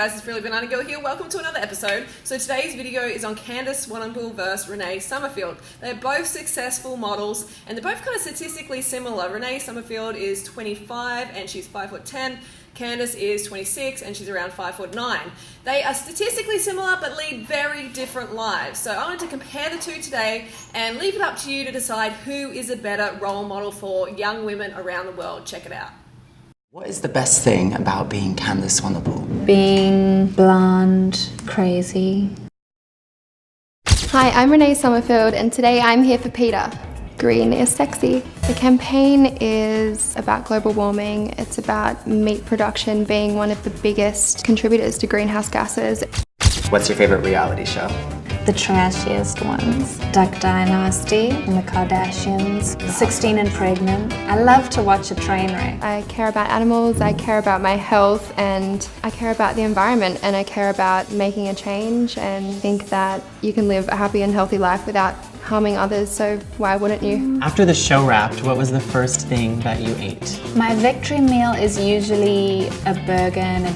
Baz, it's Really Banana Girl here. Welcome to another episode. So today's video is on CANDICE SWANEPOEL versus RENEE SOMERFIELD. They're both successful models and they're both kind of statistically similar. RENEE SOMERFIELD is 25 and she's 5'10". CANDICE is 26 and she's around 5'9". They are statistically similar but lead very different lives. So I wanted to compare the two today and leave it up to you to decide who is a better role model for young women around the world. Check it out. What is the best thing about being CANDICE SWANEPOEL? Being blonde, crazy. Hi, I'm RENEE SOMERFIELD and today I'm here for Peter. Green is sexy. The campaign is about global warming. It's about meat production being one of the biggest contributors to greenhouse gases. What's your favorite reality show? The trashiest ones. Duck Dynasty and the Kardashians. 16 and Pregnant. I love to watch a train wreck. I care about animals, I care about my health, and I care about the environment, and I care about making a change and think that you can live a happy and healthy life without harming others, so why wouldn't you? After the show wrapped, what was the first thing that you ate? My victory meal is usually a burger and a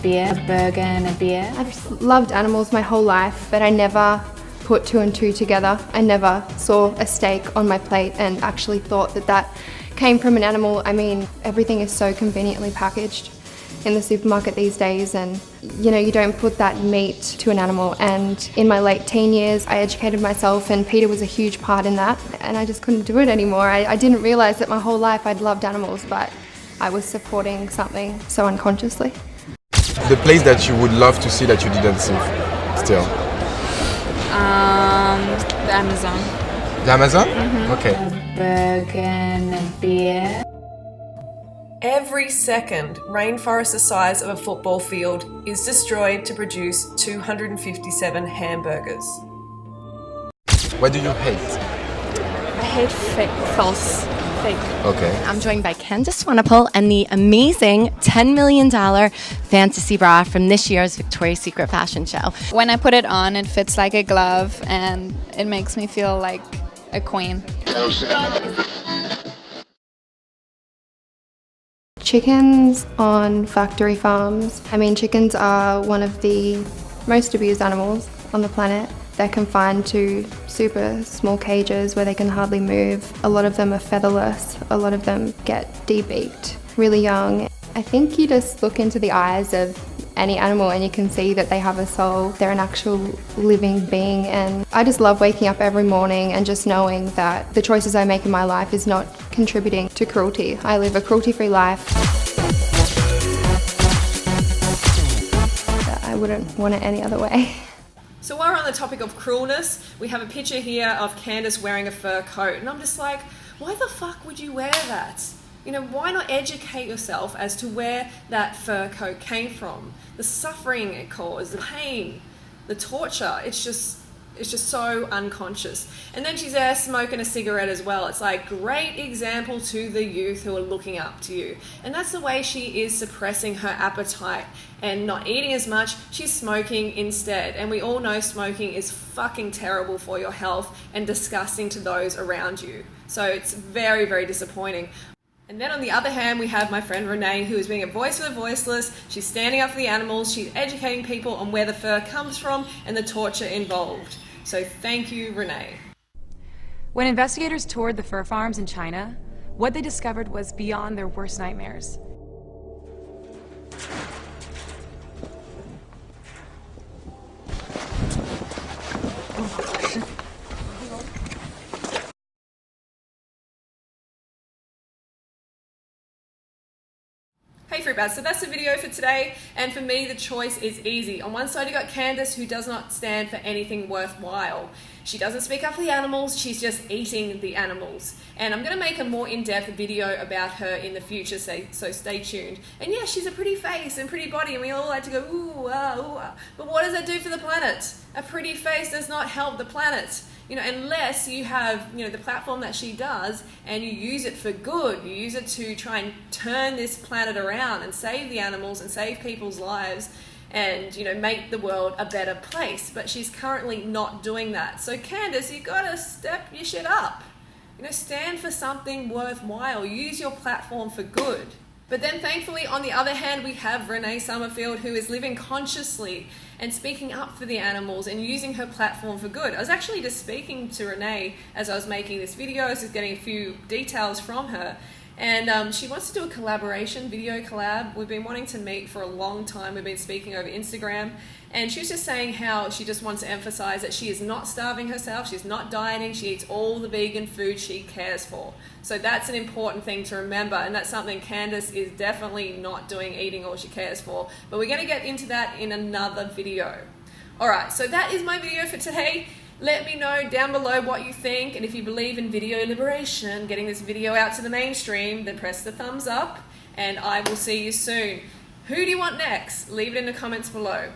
beer. I've loved animals my whole life, but I never put two and two together. I never saw a steak on my plate and actually thought that that came from an animal. I mean, everything is so conveniently packaged in the supermarket these days, and you don't put that meat to an animal. And in my late teen years, I educated myself, and Peter was a huge part in that, and I just couldn't do it anymore. I didn't realize that my whole life I'd loved animals, but I was supporting something so unconsciously. The place that you would love to see that you didn't see still? The Amazon. The Amazon? Mm-hmm. Okay. A burger and a beer. Every second, rainforest the size of a football field is destroyed to produce 257 hamburgers. What do you hate? I hate false. Okay. I'm joined by CANDICE SWANEPOEL and the amazing $10 million fantasy bra from this year's Victoria's Secret fashion show. When I put it on, it fits like a glove and it makes me feel like a queen. Chickens on factory farms. I mean, chickens are one of the most abused animals on the planet. They're confined to super small cages where they can hardly move. A lot of them are featherless. A lot of them get de-beaked really young. I think you just look into the eyes of any animal and you can see that they have a soul. They're an actual living being, and I just love waking up every morning and just knowing that the choices I make in my life is not contributing to cruelty. I live a cruelty-free life. I wouldn't want it any other way. So while we're on the topic of cruelness, we have a picture here of CANDICE wearing a fur coat, and I'm just like, why the fuck would you wear that? Why not educate yourself as to where that fur coat came from? The suffering it caused, the pain, the torture, it's just so unconscious. And then she's there smoking a cigarette as well. It's like, great example to the youth who are looking up to you. And that's the way she is suppressing her appetite and not eating as much. She's smoking instead. And we all know smoking is fucking terrible for your health and disgusting to those around you. So it's very, very disappointing. And then on the other hand, we have my friend RENEE, who is being a voice for the voiceless. She's standing up for the animals. She's educating people on where the fur comes from and the torture involved. So thank you, RENEE. When investigators toured the fur farms in China, what they discovered was beyond their worst nightmares. Hey Fruitbats, so that's the video for today, and for me the choice is easy. On one side you got CANDICE, who does not stand for anything worthwhile. She doesn't speak up for the animals, she's just eating the animals. And I'm going to make a more in-depth video about her in the future, so stay tuned. And yeah, she's a pretty face and pretty body, and we all like to go ooh ah, ooh ah. But what does that do for the planet? A pretty face does not help the planet. Unless you have, the platform that she does and you use it for good. You use it to try and turn this planet around and save the animals and save people's lives and, make the world a better place. But she's currently not doing that. So CANDICE, you gotta step your shit up. Stand for something worthwhile. Use your platform for good. But then thankfully, on the other hand, we have Renee Somerfield, who is living consciously and speaking up for the animals and using her platform for good. I was actually just speaking to Renee as I was making this video. I was just getting a few details from her. And she wants to do a collaboration, video collab. We've been wanting to meet for a long time. We've been speaking over Instagram. And she was just saying how she just wants to emphasize that she is not starving herself. She's not dieting. She eats all the vegan food she cares for. So that's an important thing to remember. And that's something Candice is definitely not doing, eating all she cares for. But we're going to get into that in another video. All right, so that is my video for today. Let me know down below what you think, and if you believe in video liberation, getting this video out to the mainstream, then press the thumbs up, and I will see you soon. Who do you want next? Leave it in the comments below.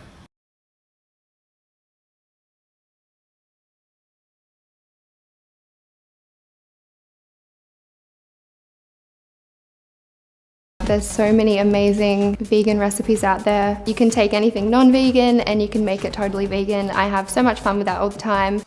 There's so many amazing vegan recipes out there. You can take anything non-vegan and you can make it totally vegan. I have so much fun with that all the time.